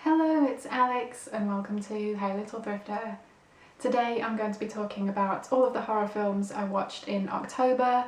Hello, it's Alex and welcome to Hey Little Thrifter. Today I'm going to be talking about all of the horror films I watched in October.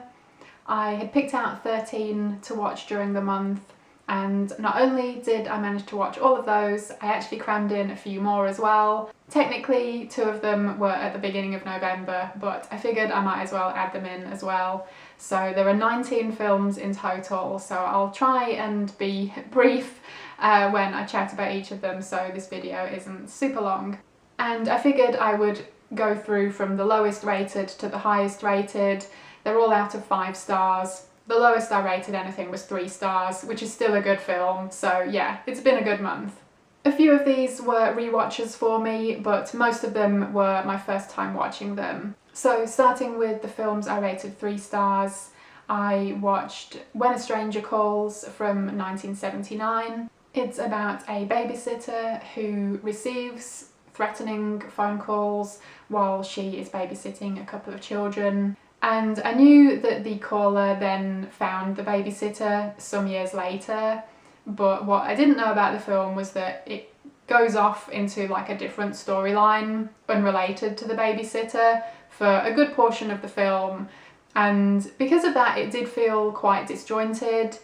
I had picked out 13 to watch during the month, and not only did I manage to watch all of those, I actually crammed in a few more as well. Technically 2 of them were at the beginning of November, but I figured I might as well add them in as well. So there are 19 films in total, so I'll try and be brief when I chat about each of them, so this video isn't super long. And I figured I would go through from the lowest rated to the highest rated. They're all out of 5 stars. The lowest I rated anything was 3 stars, which is still a good film, so yeah, it's been a good month. A few of these were rewatches for me, but most of them were my first time watching them. So starting with the films I rated 3 stars, I watched When a Stranger Calls from 1979. It's about a babysitter who receives threatening phone calls while she is babysitting a couple of children. And I knew that the caller then found the babysitter some years later, but what I didn't know about the film was that it goes off into like a different storyline unrelated to the babysitter for a good portion of the film, and because of that it did feel quite disjointed,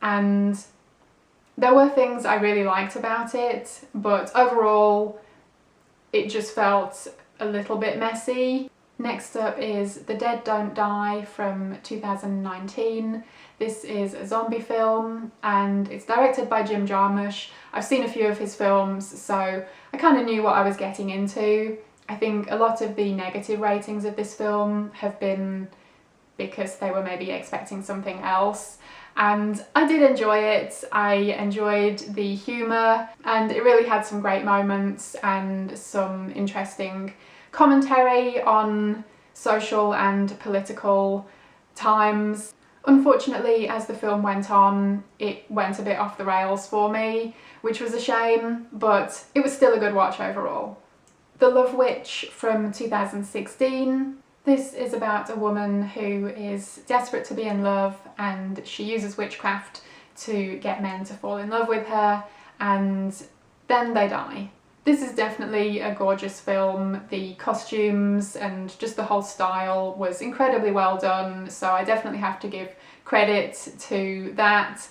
and there were things I really liked about it, but overall it just felt a little bit messy. Next up is The Dead Don't Die from 2019. This is a zombie film and it's directed by Jim Jarmusch. I've seen a few of his films, so I kind of knew what I was getting into. I think a lot of the negative ratings of this film have been because they were maybe expecting something else. And I did enjoy it. I enjoyed the humour and it really had some great moments and some interesting commentary on social and political times. Unfortunately, as the film went on, it went a bit off the rails for me, which was a shame, but it was still a good watch overall. The Love Witch from 2016. This is about a woman who is desperate to be in love and she uses witchcraft to get men to fall in love with her, and then they die. This is definitely a gorgeous film. The costumes and just the whole style was incredibly well done, so I definitely have to give credit to that.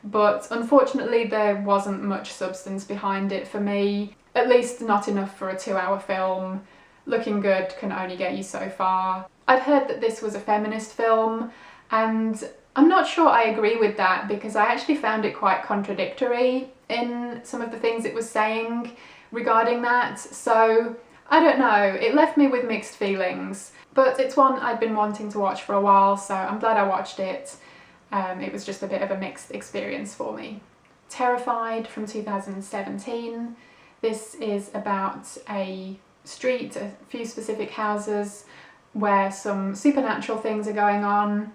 But unfortunately there wasn't much substance behind it for me, at least not enough for a 2-hour film. Looking good can only get you so far. I'd heard that this was a feminist film, and I'm not sure I agree with that because I actually found it quite contradictory in some of the things it was saying regarding that, so I don't know, it left me with mixed feelings, but it's one I'd been wanting to watch for a while, so I'm glad I watched it. It was just a bit of a mixed experience for me. Terrified from 2017. This is about a street, a few specific houses where some supernatural things are going on,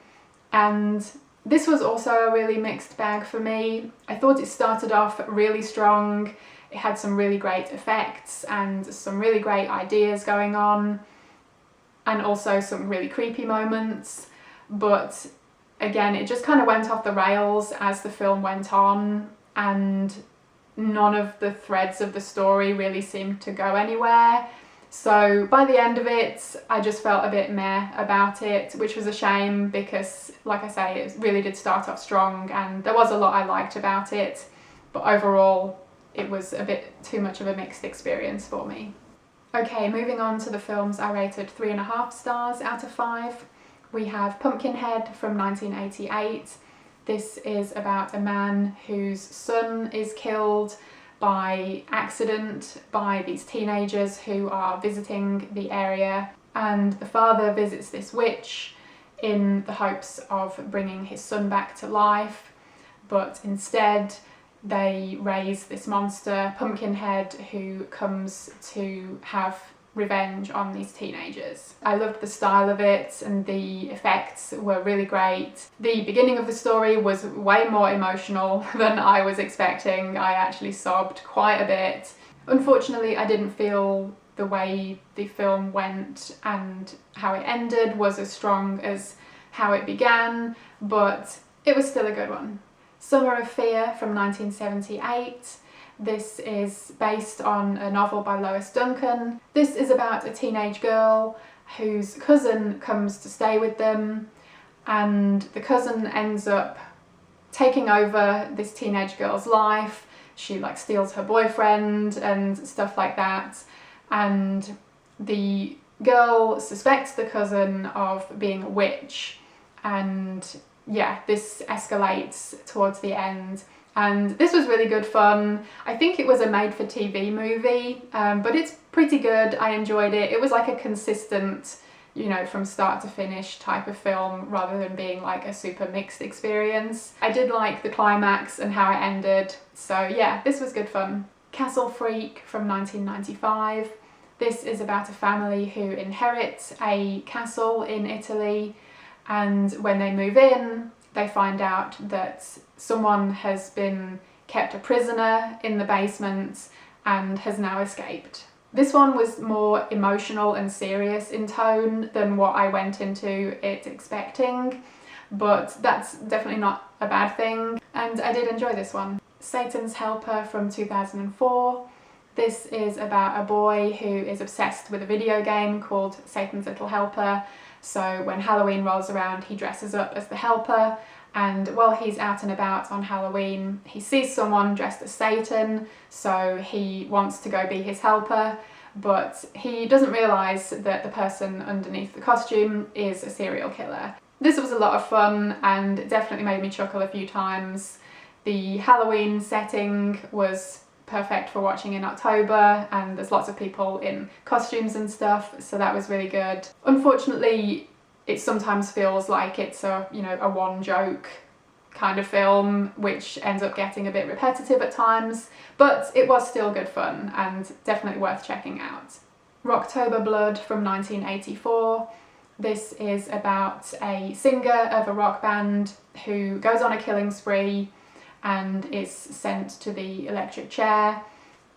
and this was also a really mixed bag for me. I thought it started off really strong. It had some really great effects and some really great ideas going on, and also some really creepy moments, but again it just kind of went off the rails as the film went on, and none of the threads of the story really seemed to go anywhere. So by the end of it, I just felt a bit meh about it, which was a shame because, like I say, it really did start off strong and there was a lot I liked about it, but overall it was a bit too much of a mixed experience for me. Okay, moving on to the films I rated 3.5 stars out of 5. We have Pumpkinhead from 1988. This is about a man whose son is killed by accident by these teenagers who are visiting the area, and the father visits this witch in the hopes of bringing his son back to life, but instead they raise this monster, Pumpkinhead, who comes to have revenge on these teenagers. I loved the style of it and the effects were really great. The beginning of the story was way more emotional than I was expecting. I actually sobbed quite a bit. Unfortunately, I didn't feel the way the film went and how it ended was as strong as how it began, but it was still a good one. Summer of Fear from 1978. This is based on a novel by Lois Duncan. This is about a teenage girl whose cousin comes to stay with them, and the cousin ends up taking over this teenage girl's life. She like steals her boyfriend and stuff like that, and the girl suspects the cousin of being a witch, and yeah, this escalates towards the end. And this was really good fun. I think it was a made-for-TV movie, but it's pretty good. I enjoyed it. It was like a consistent, you know, from start to finish type of film rather than being like a super mixed experience. I did like the climax and how it ended, so yeah, this was good fun. Castle Freak from 1995. This is about a family who inherit a castle in Italy, and when they move in, they find out that someone has been kept a prisoner in the basement and has now escaped. This one was more emotional and serious in tone than what I went into it expecting, but that's definitely not a bad thing, and I did enjoy this one. Satan's Helper from 2004. This is about a boy who is obsessed with a video game called Satan's Little Helper. So when Halloween rolls around, he dresses up as the helper, and while he's out and about on Halloween, he sees someone dressed as Satan, so he wants to go be his helper, but he doesn't realise that the person underneath the costume is a serial killer. This was a lot of fun and definitely made me chuckle a few times. The Halloween setting was perfect for watching in October, and there's lots of people in costumes and stuff, so that was really good. Unfortunately, it sometimes feels like it's a, you know, a one joke kind of film, which ends up getting a bit repetitive at times, but it was still good fun and definitely worth checking out. Rocktober Blood from 1984. This is about a singer of a rock band who goes on a killing spree and is sent to the electric chair,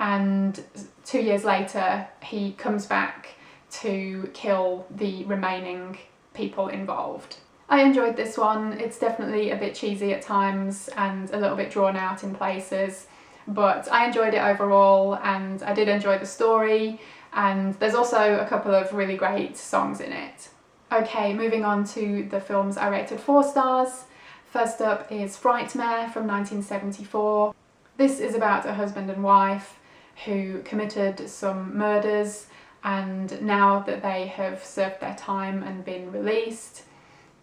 and 2 years later he comes back to kill the remaining people involved. I enjoyed this one. It's definitely a bit cheesy at times and a little bit drawn out in places, but I enjoyed it overall, and I did enjoy the story, and there's also a couple of really great songs in it. Okay, moving on to the films I rated 4 stars. First up is Frightmare from 1974. This is about a husband and wife who committed some murders, and now that they have served their time and been released,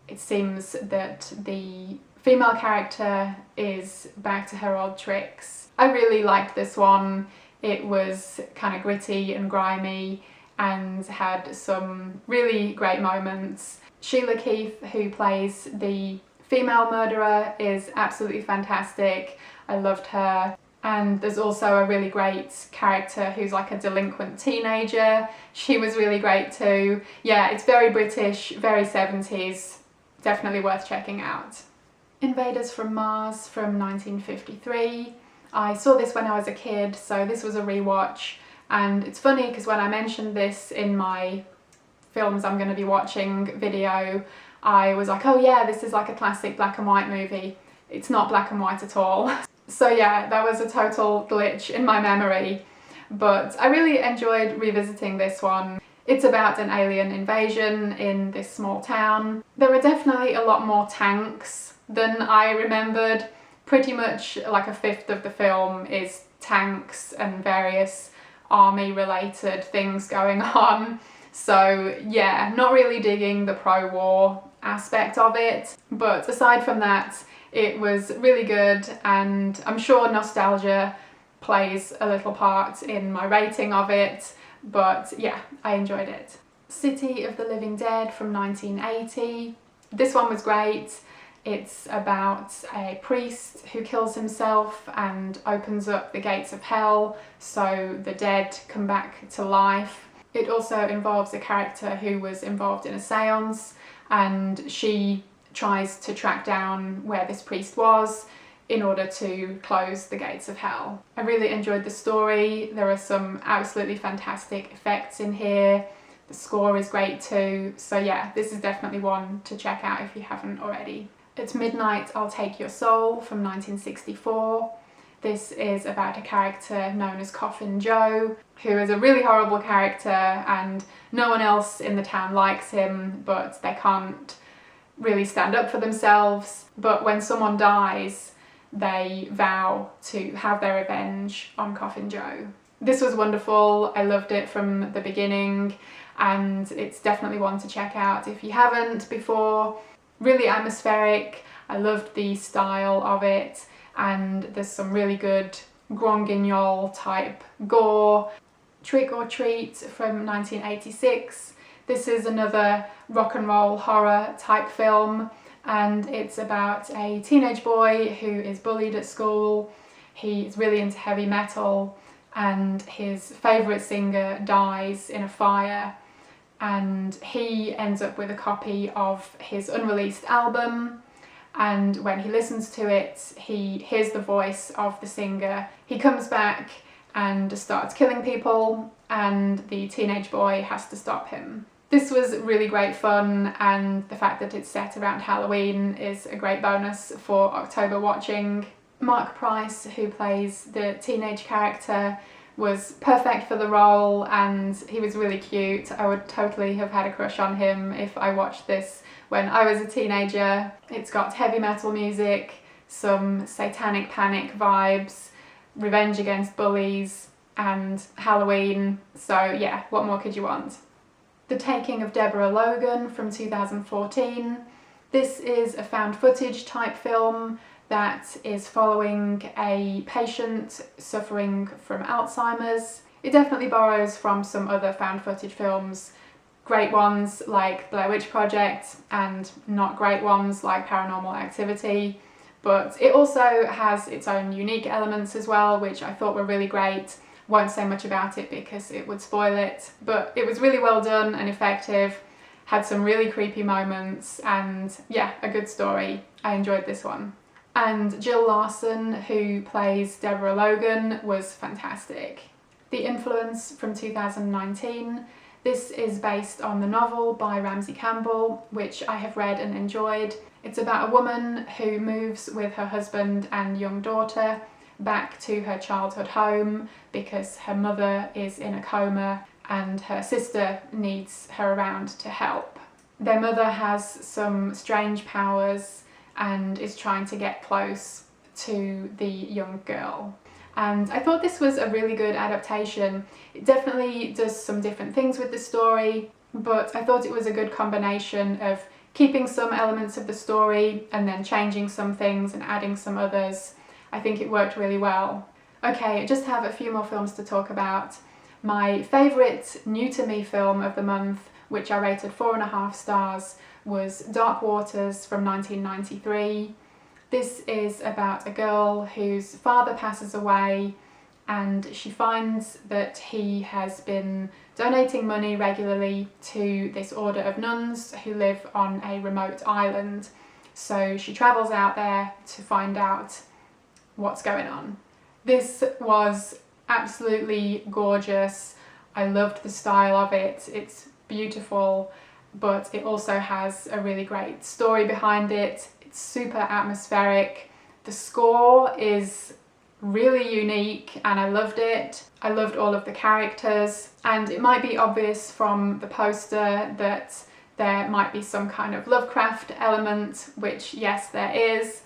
it seems that the female character is back to her old tricks. I really liked this one. It was kind of gritty and grimy and had some really great moments. Sheila Keith, who plays the female murderer, is absolutely fantastic. I loved her. And there's also a really great character who's like a delinquent teenager. She was really great too. Yeah, it's very British, very 70s. Definitely worth checking out. Invaders from Mars from 1953. I saw this when I was a kid, so this was a rewatch. And it's funny because when I mentioned this in my films I'm going to be watching video, I was like, oh yeah, this is like a classic black and white movie. It's not black and white at all. So yeah, that was a total glitch in my memory, but I really enjoyed revisiting this one. It's about an alien invasion in this small town. There are definitely a lot more tanks than I remembered. Pretty much like a fifth of the film is tanks and various army related things going on. So yeah, not really digging the pro-war aspect of it, but aside from that, it was really good, and I'm sure nostalgia plays a little part in my rating of it, but yeah, I enjoyed it. City of the Living Dead from 1980. This one was great. It's about a priest who kills himself and opens up the gates of hell so the dead come back to life. It also involves a character who was involved in a seance, and she tries to track down where this priest was in order to close the gates of hell. I really enjoyed the story. There are some absolutely fantastic effects in here. The score is great too. So yeah, this is definitely one to check out if you haven't already. At Midnight I'll Take Your Soul from 1964. This is about a character known as Coffin Joe, who is a really horrible character and no one else in the town likes him, but they can't really stand up for themselves. But when someone dies, they vow to have their revenge on Coffin Joe. This was wonderful. I loved it from the beginning, and it's definitely one to check out if you haven't before. Really atmospheric. I loved the style of it, and there's some really good Grand Guignol type gore. Trick or Treat from 1986. This is another rock and roll horror type film, and it's about a teenage boy who is bullied at school. He's really into heavy metal, and his favourite singer dies in a fire, and he ends up with a copy of his unreleased album, and when he listens to it, he hears the voice of the singer. He comes back and starts killing people, and the teenage boy has to stop him. This was really great fun, and the fact that it's set around Halloween is a great bonus for October watching. Mark Price, who plays the teenage character, was perfect for the role, and he was really cute. I would totally have had a crush on him if I watched this when I was a teenager. It's got heavy metal music, some Satanic Panic vibes, revenge against bullies, and Halloween. So yeah, what more could you want? The Taking of Deborah Logan from 2014. This is a found footage type film that is following a patient suffering from Alzheimer's. It definitely borrows from some other found footage films, great ones like Blair Witch Project and not great ones like Paranormal Activity, but it also has its own unique elements as well, which I thought were really great. Won't say much about it because it would spoil it, but it was really well done and effective, had some really creepy moments, and yeah, a good story. I enjoyed this one. And Jill Larson, who plays Deborah Logan, was fantastic. The Influence from 2019. This is based on the novel by Ramsey Campbell, which I have read and enjoyed. It's about a woman who moves with her husband and young daughter back to her childhood home because her mother is in a coma and her sister needs her around to help. Their mother has some strange powers and is trying to get close to the young girl. And I thought this was a really good adaptation. It definitely does some different things with the story, but I thought it was a good combination of keeping some elements of the story and then changing some things and adding some others. I think it worked really well. Okay, I just have a few more films to talk about. My favourite new to me film of the month, which I rated 4.5 stars, was Dark Waters from 1993. This is about a girl whose father passes away, and she finds that he has been donating money regularly to this order of nuns who live on a remote island. So she travels out there to find out what's going on. This was absolutely gorgeous. I loved the style of it. It's beautiful, but it also has a really great story behind it. It's super atmospheric. The score is really unique and I loved it. I loved all of the characters, and it might be obvious from the poster that there might be some kind of Lovecraft element, which yes, there is.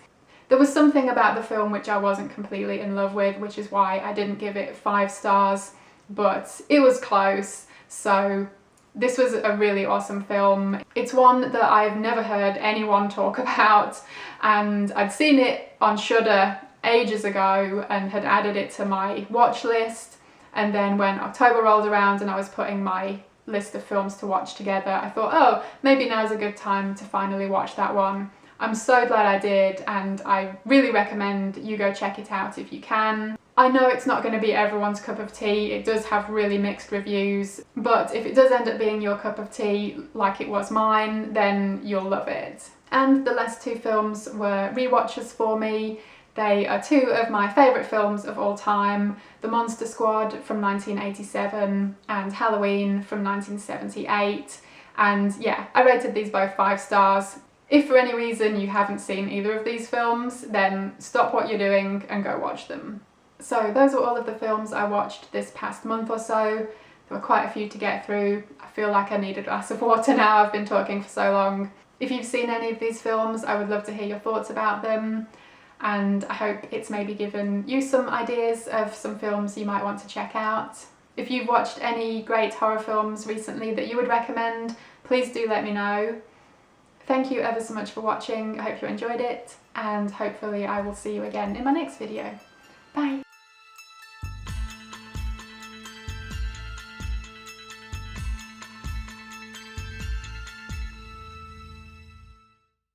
There was something about the film which I wasn't completely in love with, which is why I didn't give it 5 stars, but it was close. So this was a really awesome film. It's one that I've never heard anyone talk about, and I'd seen it on Shudder ages ago and had added it to my watch list, and then when October rolled around and I was putting my list of films to watch together, I thought, oh, maybe now's a good time to finally watch that one. I'm so glad I did, and I really recommend you go check it out if you can. I know it's not going to be everyone's cup of tea, it does have really mixed reviews, but if it does end up being your cup of tea like it was mine, then you'll love it. And the last 2 films were rewatches for me. They are 2 of my favourite films of all time, The Monster Squad from 1987 and Halloween from 1978. And yeah, I rated these both 5 stars. If for any reason you haven't seen either of these films, then stop what you're doing and go watch them. So those are all of the films I watched this past month or so. There were quite a few to get through. I feel like I need a glass of water now, I've been talking for so long. If you've seen any of these films, I would love to hear your thoughts about them, and I hope it's maybe given you some ideas of some films you might want to check out. If you've watched any great horror films recently that you would recommend, please do let me know. Thank you ever so much for watching, I hope you enjoyed it, and hopefully I will see you again in my next video. Bye!